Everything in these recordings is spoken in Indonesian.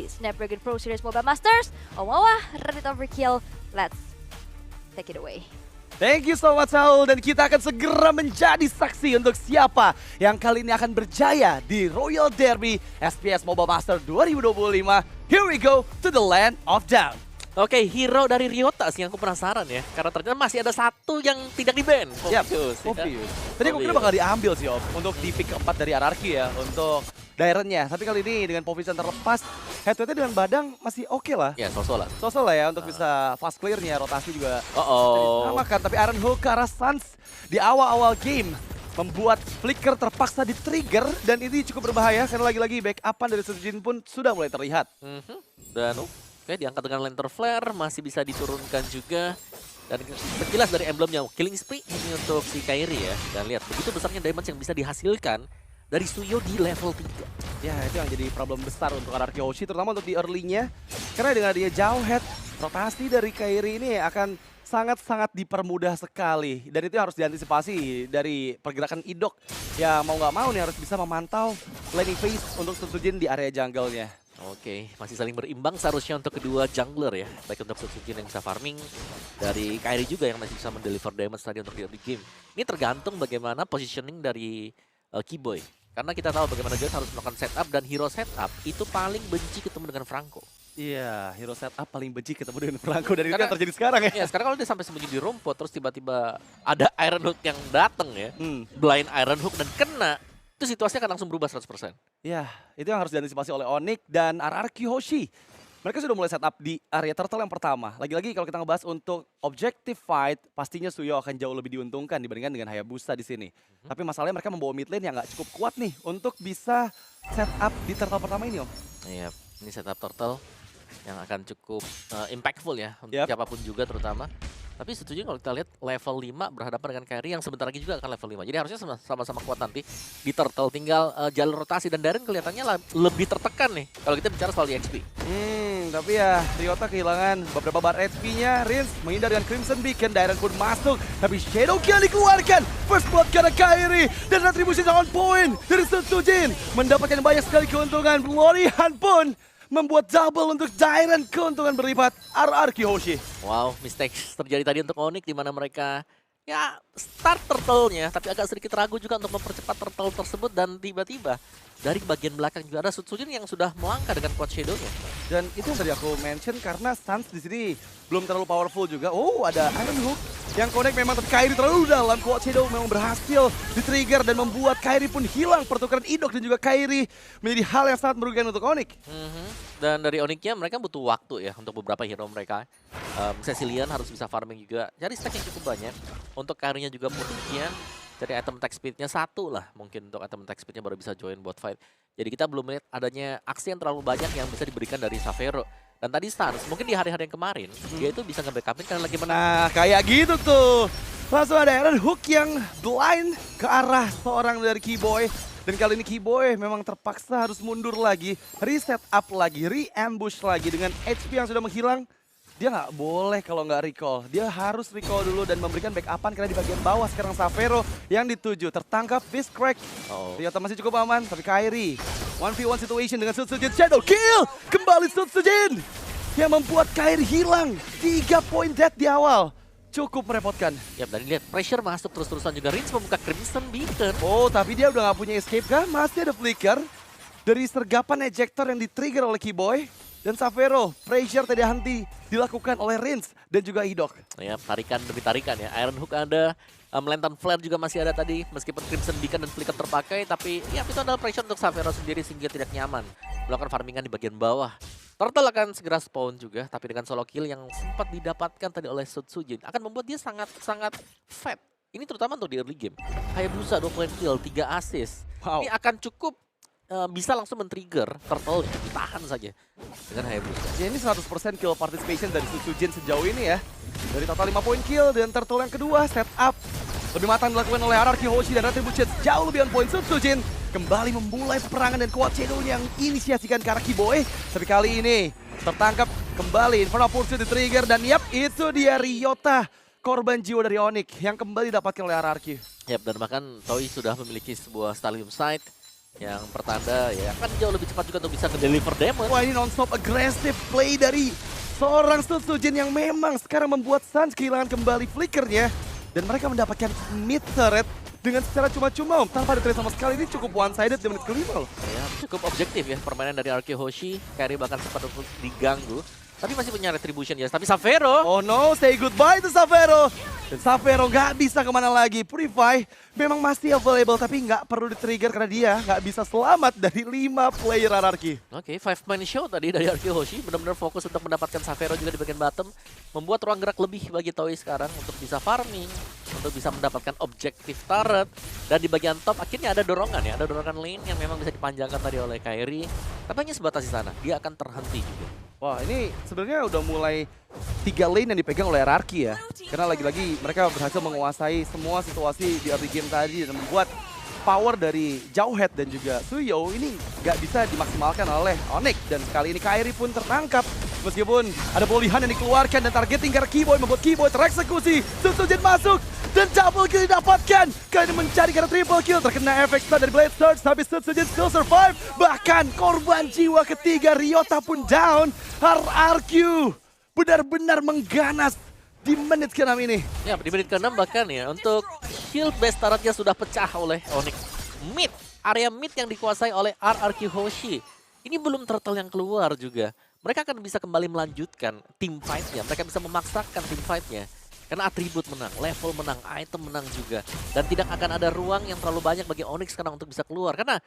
Snapdragon Pro Series Mobile Masters. Omawa, Reddit Overkill. Let's take it away. Thank you so much Saul, dan kita akan segera menjadi saksi untuk siapa yang kali ini akan berjaya di Royal Derby SPS Mobile Master 2025. Here we go to the land of down. Oke, hero dari Ryota sih yang aku penasaran ya. Karena ternyata masih ada satu yang tidak di-ban. Fokus. Obvious. Tadi aku kira bakal diambil sih Om, untuk di pick keempat dari RRQ ya, untuk Dairennya. Tapi kali ini dengan Povision terlepas, head-to-headnya dengan Badang masih oke lah. Ya, sosok lah. Sosok lah ya untuk bisa fast clear-nya, rotasi juga. Oh. Sama kan, tapi Iron Hook ke arah Suns di awal-awal game membuat Flicker terpaksa di-trigger, dan ini cukup berbahaya karena lagi-lagi backup-an dari Sujin pun sudah mulai terlihat. Dan oke, diangkat dengan Lantern Flare, masih bisa diturunkan juga. Dan sekilas dari emblemnya, Killing Spree ini untuk si Kairi ya. Dan lihat, begitu besarnya damage yang bisa dihasilkan dari Suyo di level 3. Ya, itu yang jadi problem besar untuk RRQ Hoshi, terutama untuk di early-nya. Karena dengan dia jauh head, rotasi dari Kairi ini akan sangat-sangat dipermudah sekali. Dan itu harus diantisipasi dari pergerakan Idok. Ya mau nggak mau nih harus bisa memantau laning phase untuk Sujin di area jungle-nya. Oke, masih saling berimbang seharusnya untuk kedua jungler ya. Baik untuk Sujin yang bisa farming, dari Kairi juga yang masih bisa mendeliver damage tadi untuk di game. Ini tergantung bagaimana positioning dari Keyboy. Karena kita tahu bagaimana dia harus melakukan setup, dan hero setup itu paling benci ketemu dengan Franco. Iya, hero setup paling benci ketemu dengan Franco, dan itu yang terjadi sekarang ya. Iya, sekarang kalau dia sampai sembunyi di rumput, terus tiba-tiba ada Iron Hook yang datang ya. Blind Iron Hook dan kena, itu situasinya akan langsung berubah 100%. Ya, itu yang harus diantisipasi oleh Onyx dan RRQ Hoshi. Mereka sudah mulai setup di area turtle yang pertama. Lagi-lagi kalau kita ngebahas untuk objective fight, pastinya Suyo akan jauh lebih diuntungkan dibandingkan dengan Hayabusa di sini. Tapi masalahnya mereka membawa mid lane yang nggak cukup kuat nih untuk bisa setup di turtle pertama ini Om. Iya, ini setup turtle yang akan cukup impactful ya untuk siapapun juga terutama. Tapi setuju kalau kita lihat level 5 berhadapan dengan Kairi yang sebentar lagi juga akan level 5. Jadi harusnya sama-sama kuat nanti di turtle. Tinggal jalur rotasi, dan Darren kelihatannya lebih tertekan nih kalau kita bicara soal di XP. Tapi ya Ryota kehilangan beberapa bar HP-nya. Rins menghindar dengan Crimson Beacon, Darren pun masuk. Tapi Shadow Kill dikeluarkan. First blood karena Kairi, dan retribusi on point dari Sujin. Mendapatkan banyak sekali keuntungan. Lorihan pun membuat double untuk Dairen, keuntungan berlipat RRQ Hoshi. Wow, mistakes terjadi tadi untuk Onyx di mana mereka ya start turtle-nya, tapi agak sedikit ragu juga untuk mempercepat turtle tersebut, dan tiba-tiba dari bagian belakang juga ada Sujin yang sudah melangkah dengan quad shadow-nya. Dan itu yang tadi aku mention karena Suns di sini belum terlalu powerful juga. Oh, ada Iron Hook yang connect memang, tapi Kairi terlalu dalam. Quad shadow memang berhasil di-trigger dan membuat Kairi pun hilang. Pertukaran Idok dan juga Kairi menjadi hal yang sangat merugikan untuk Onyx. Dan dari Onyx-nya mereka butuh waktu ya untuk beberapa hero mereka. Cecilian harus bisa farming juga, cari stack yang cukup banyak. Untuk Kairinya juga pun demikian. Dari item attack speed-nya 1 lah mungkin untuk item attack speed-nya baru bisa join bot fight. Jadi kita belum melihat adanya aksi yang terlalu banyak yang bisa diberikan dari Xavero. Dan tadi Suns mungkin di hari-hari yang kemarin dia itu bisa nge-backupin karena lagi menang. Nah, kayak gitu tuh. Langsung ada Iron Hook yang blind ke arah seorang dari Keyboy. Dan kali ini Keyboy memang terpaksa harus mundur lagi, reset up lagi, re-ambush lagi dengan HP yang sudah menghilang. Dia nggak boleh kalau nggak recall. Dia harus recall dulu dan memberikan backupan karena di bagian bawah sekarang Xavero yang dituju. Tertangkap Fist Crack. Ryota masih cukup aman, tapi Kairi 1v1 situation dengan Sujin. Shadow Kill! Kembali Sujin yang membuat Kairi hilang. 3 poin dead di awal. Cukup merepotkan. Ya, dan lihat pressure masuk terus-terusan juga. Rins membuka Crimson Beacon. Oh, tapi dia udah nggak punya escape kah? Masih ada flicker dari sergapan ejector yang di-trigger oleh Keyboy. Dan Xavero, pressure tidak henti dilakukan oleh Rins dan juga Idok. Ya, tarikan demi tarikan ya. Iron Hook ada, Lantern Flare juga masih ada tadi. Meskipun Crimson Beacon dan Flicker terpakai, tapi ya itu adalah pressure untuk Xavero sendiri sehingga tidak nyaman melakukan farmingan di bagian bawah. Turtle akan segera spawn juga, tapi dengan solo kill yang sempat didapatkan tadi oleh Sujin akan membuat dia sangat fat. Ini terutama untuk di early game. Hayabusa 2 point kill, 3 assist. Wow. Ini akan cukup bisa langsung men-trigger turtle, ditahan saja dengan Hayabusa. Ya, ini 100% kill participation dari Sujin sejauh ini ya. Dari total 5 poin kill, dan turtle yang kedua setup lebih matang dilakukan oleh RRQ Hoshi, dan Retribution jauh lebih on point. Sujin kembali memulai peperangan dan quad shadow yang inisiasikan ke arah Keyboy. Tapi kali ini tertangkap kembali, Infernal Pursuit di-trigger, dan yap, itu dia Ryota, korban jiwa dari Onyx yang kembali didapatkan oleh RRQ. Yap, dan bahkan Toei sudah memiliki sebuah Stallium Sight Yang pertanda ya akan jauh lebih cepat juga untuk bisa nge-deliver damage. Wah, ini non-stop aggressive play dari seorang Sutsujin yang memang sekarang membuat Suns kehilangan kembali flickernya. Dan mereka mendapatkan mid turret dengan secara cuma-cuma tanpa ada trade sama sekali. Ini cukup one-sided di menit kelima loh. Ya, cukup objektif ya permainan dari Arki Hoshi. Carry bahkan sempat untuk diganggu. Tapi masih punya retribution ya. Tapi Savero. Oh no, say goodbye to Savero. Dan Savero nggak bisa kemana lagi. Purify memang masih available tapi nggak perlu di-trigger karena dia nggak bisa selamat dari 5 player RRQ. Oke, 5-man show tadi dari Arki Hoshi. Benar-benar fokus untuk mendapatkan Savero juga di bagian bottom. Membuat ruang gerak lebih bagi Toei sekarang untuk bisa farming. Untuk bisa mendapatkan objektif turret. Dan di bagian top akhirnya ada dorongan ya. Ada dorongan lane yang memang bisa dipanjangkan tadi oleh Kairi. Tapi hanya sebatas di sana. Dia akan terhenti juga. Wah, ini sebenarnya udah mulai 3 lane yang dipegang oleh RRQ ya. Karena lagi-lagi mereka berhasil menguasai semua situasi di early game tadi dan membuat power dari Jauhead dan juga Suyo ini nggak bisa dimaksimalkan oleh Onyx. Dan kali ini Kairi pun tertangkap. Meskipun ada pemulihan yang dikeluarkan dan targeting karena Keyboy membuat Keyboy tereksekusi. Sutsujin masuk dan double kill didapatkan. Kali ini mencari karena triple kill. Terkena efek stun dari Blade Surge tapi Sutsujin still survive. Bahkan korban jiwa ketiga Ryota pun down. RRQ benar-benar mengganas di menit ke-6 ini. Ya, di menit ke-6 bahkan ya, untuk shield base turretnya sudah pecah oleh Onyx. Mid, area mid yang dikuasai oleh RRQ Hoshi. Ini belum turtle yang keluar juga. Mereka akan bisa kembali melanjutkan team fight-nya. Mereka bisa memaksakan team fight-nya. Karena atribut menang, level menang, item menang juga. Dan tidak akan ada ruang yang terlalu banyak bagi Onyx sekarang untuk bisa keluar. Karena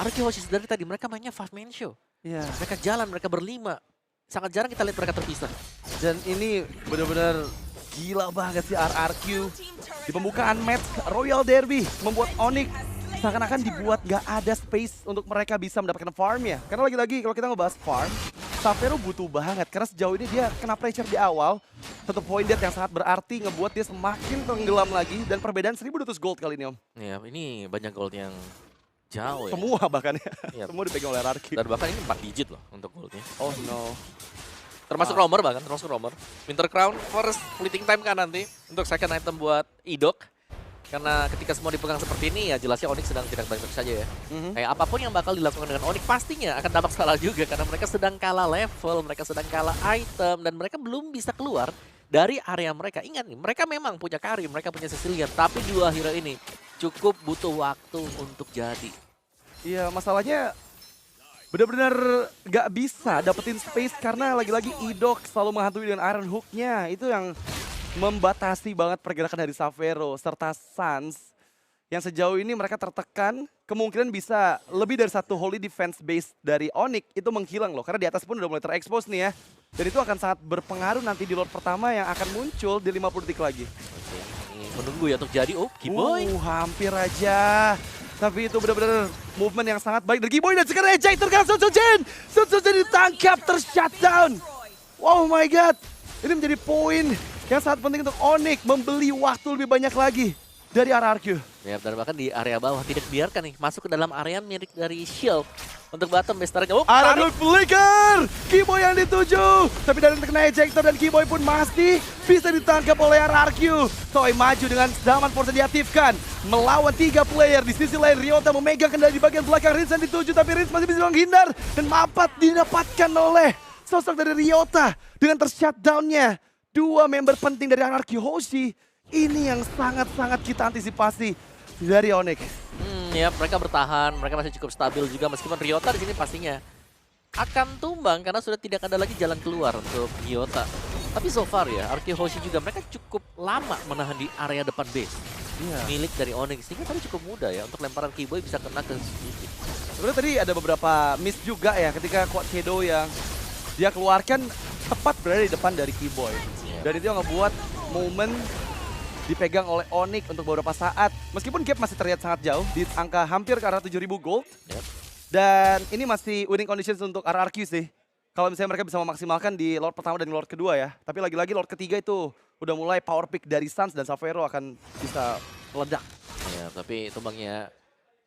RRQ Hoshi dari tadi mereka mainnya 5-man show. Iya. Mereka jalan, mereka berlima. Sangat jarang kita lihat mereka terpisah. Dan ini benar-benar gila banget sih RRQ. Di pembukaan match Royal Derby membuat Onyx seakan-akan dibuat gak ada space untuk mereka bisa mendapatkan farm ya. Karena lagi-lagi kalau kita ngebahas farm, Savero butuh banget. Karena sejauh ini dia kena pressure di awal. Satu point death yang sangat berarti ngebuat dia semakin tenggelam lagi. Dan perbedaan 1.200 gold kali ini Om. Ya, ini banyak gold yang jauh ya. Semua bahkan ya. Yep. Semua dipegang oleh RRQ. Dan bahkan ini 4 digit loh untuk goldnya. Oh no. Termasuk roamer bahkan, termasuk roamer. Winter Crown first fleeting time kan nanti untuk second item buat Idok. Karena ketika semua dipegang seperti ini ya jelasnya Onyx sedang tidak baik-baik saja ya. Kayak apapun yang bakal dilakukan dengan Onyx pastinya akan tampak salah juga. Karena mereka sedang kalah level, mereka sedang kalah item. Dan mereka belum bisa keluar dari area mereka. Ingat nih, mereka memang punya Karim, mereka punya Cecilia. Tapi dua hero ini cukup butuh waktu untuk jadi. Iya, masalahnya benar-benar gak bisa dapetin space karena lagi-lagi Idok selalu menghantui dengan Iron Hook-nya. Itu yang membatasi banget pergerakan dari Savero serta Suns. Yang sejauh ini mereka tertekan, kemungkinan bisa lebih dari satu holy defense base dari Onyx itu menghilang loh. Karena di atas pun udah mulai terekspos nih ya. Dan itu akan sangat berpengaruh nanti di Lord pertama yang akan muncul di 50 detik lagi. Oke, ini menunggu ya untuk jadi. Oh, Keyboy. Hampir aja. Tapi itu benar-benar movement yang sangat baik dari Keyboy dan sekarang ejector karena Sutsujin. Sutsujin ditangkap, tershutdown. Oh my god. Ini menjadi poin yang sangat penting untuk Onyx membeli waktu lebih banyak lagi dari RRQ. Ya, dan bahkan di area bawah tidak biarkan nih masuk ke dalam area milik dari Shield untuk bottom base turret. Oh, Iron Hook flicker. Keyboy yang dituju. Tapi dari terkena ejector dan Keyboy pun masih bisa ditangkap oleh RRQ. Toei maju dengan zaman force diaktifkan. Melawan 3 player. Di sisi lain Ryota memegang kendali di bagian belakang. Rinz yang dituju tapi Rinz masih bisa menghindar. Dan mapat didapatkan oleh sosok dari Ryota. Dengan tershutdown-nya 2 member penting dari RRQ Hoshi. Ini yang sangat-sangat kita antisipasi dari Onyx. Ya mereka bertahan, mereka masih cukup stabil juga meskipun Ryota di sini pastinya akan tumbang karena sudah tidak ada lagi jalan keluar untuk Ryota. Tapi so far ya, RRQ Hoshi juga mereka cukup lama menahan di area depan base milik dari Onyx. Sehingga tadi cukup mudah ya untuk lemparan Keyboy bisa kena ke sedikit. Sebenarnya tadi ada beberapa miss juga ya ketika Quad Shadow yang dia keluarkan tepat berada di depan dari Keyboy. Dan itu yang ngebuat momen dipegang oleh Onyx untuk beberapa saat. Meskipun gap masih terlihat sangat jauh di angka hampir ke arah 7.000 gold. Dan ini masih winning conditions untuk RRQ sih. Kalau misalnya mereka bisa memaksimalkan di Lord pertama dan Lord kedua ya. Tapi lagi-lagi Lord ketiga itu udah mulai power pick dari Suns dan Savero akan bisa meledak. Ya, tapi tumbangnya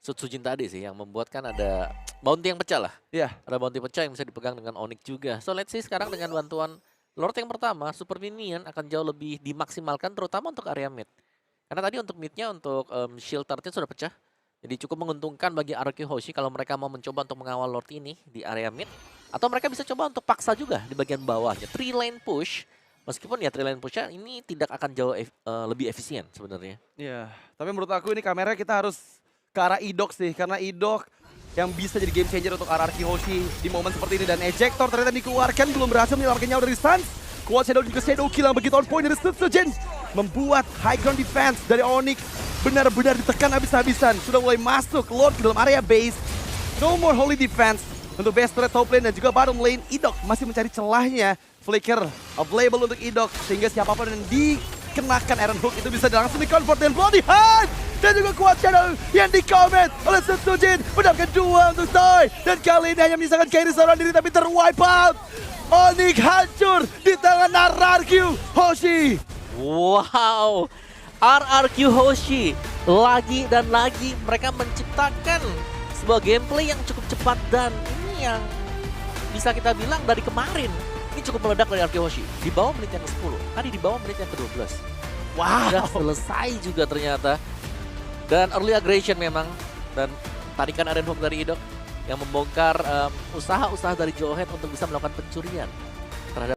Sutsujin tadi sih yang membuat kan ada bounty yang pecah lah. Iya. Ada bounty pecah yang bisa dipegang dengan Onyx juga. So let's see sekarang dengan bantuan Lord yang pertama, Super Minion akan jauh lebih dimaksimalkan terutama untuk area mid. Karena tadi untuk midnya, untuk shield turretnya sudah pecah. Jadi cukup menguntungkan bagi RRQ Hoshi kalau mereka mau mencoba untuk mengawal Lord ini di area mid. Atau mereka bisa coba untuk paksa juga di bagian bawahnya. 3 lane push. Meskipun ya 3 lane pushnya ini tidak akan jauh lebih efisien sebenarnya. Iya, tapi menurut aku ini kamera kita harus ke arah Idok sih. Karena Idok yang bisa jadi game changer untuk RRQ Hoshi di momen seperti ini. Dan Ejector ternyata dikeluarkan, belum berhasil menyelamatkan nyawa dari Suns. Quad Shadow juga Shadow Kill yang begitu on point dari Sujin. Membuat high ground defense dari Onyx benar-benar ditekan habis-habisan. Sudah mulai masuk Lord ke dalam area base. No more holy defense untuk base turret top lane dan juga bottom lane. Idok masih mencari celahnya. Flicker available untuk Idok. Sehingga siapapun yang dikenakan Iron Hook itu bisa langsung di-convert dengan Bloody Hand. Dan juga Quad Shadow yang di-comment oleh Sujin. Mendapatkan 2 untuk Toy. Dan kali ini hanya menyisakan carry seorang diri tapi ter-wipe out. Onyx hancur di tangan RRQ Hoshi. Wow, RRQ Hoshi lagi dan lagi mereka menciptakan sebuah gameplay yang cukup cepat dan ini yang bisa kita bilang dari kemarin ini cukup meledak dari RRQ Hoshi. Di bawah menit yang ke-10, tadi di bawah menit yang ke-12. Wow. Sudah selesai juga ternyata. Dan early aggression memang dan tarikan Iron Hook dari Idok yang membongkar usaha-usaha dari Joehead untuk bisa melakukan pencurian terhadap